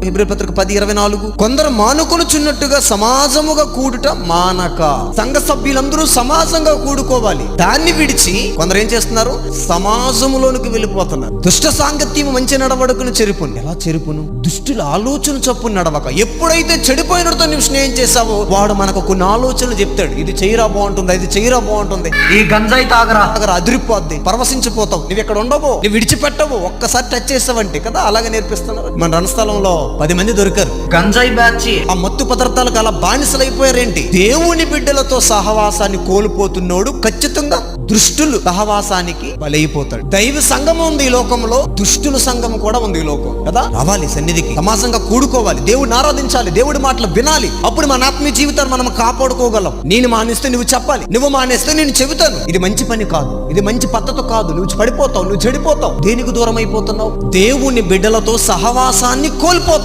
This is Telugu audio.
హెబ్రీ పత్రిక 10:24. కొందరు మానుకొనుచున్నట్టుగా సమాజముగా కూడుట మానక. సంఘ సభ్యులందరూ సమాజంగా కూడుకోవాలి. దాన్ని విడిచి కొందరు ఏం చేస్తున్నారు? సమాజములోనికి వెళ్ళిపోతున్నారు. దుష్ట సాంగత్యం మంచి నడవడుకును చెరుపును. ఎలా చెరుపును? దుష్టుల ఆలోచన చొప్పున నడవక. ఎప్పుడైతే చెడిపోయినతో నువ్వు స్నేహం చేసావో వాడు మనకు కొన్ని ఆలోచనలు చెప్తాడు. ఇది చేయరా బాగుంటుంది, ఇది చేయరా బాగుంటుంది, ఈ గంజాయి తాగరా, అదిరిపోద్ది, పరవశించిపోతావు, నువ్వు ఇక్కడ ఉండవు, నువ్వు విడిచిపెట్టవు, ఒక్కసారి టచ్ చేసావంటే కదా అలాగే నేర్పిస్తున్నారు. మన రణస్థలంలో 10 మంది దొరికారు. గంజాయి బ్యాచ్. ఆ మత్తు పదార్థాలకు అలా బానిసలైపోయారేంటి? దేవుని బిడ్డలతో సహవాసాన్ని కోల్పోతున్నోడు ఖచ్చితంగా దుష్టులు సహవాసానికి బలైపోతాడు. దైవ సంఘం ఉంది ఈ లోకంలో, దుష్టుల సంఘం కూడా ఉంది ఈ లోకం కదా. రావాలి సన్నిధికి, సమాజంగా కూడుకోవాలి, దేవుడిని ఆరాధించాలి, దేవుడి మాటలు వినాలి. అప్పుడు మన ఆత్మీయ జీవితాన్ని మనం కాపాడుకోగలం. నేను మానేస్తే నువ్వు చెప్పాలి, నువ్వు మానేస్తే నేను చెబుతాను. ఇది మంచి పని కాదు, ఇది మంచి పద్ధతి కాదు, నువ్వు పడిపోతావు, నువ్వు చెడిపోతావు. దేనికి దూరం అయిపోతున్నావు? దేవుని బిడ్డలతో సహవాసాన్ని కోల్పోతావు.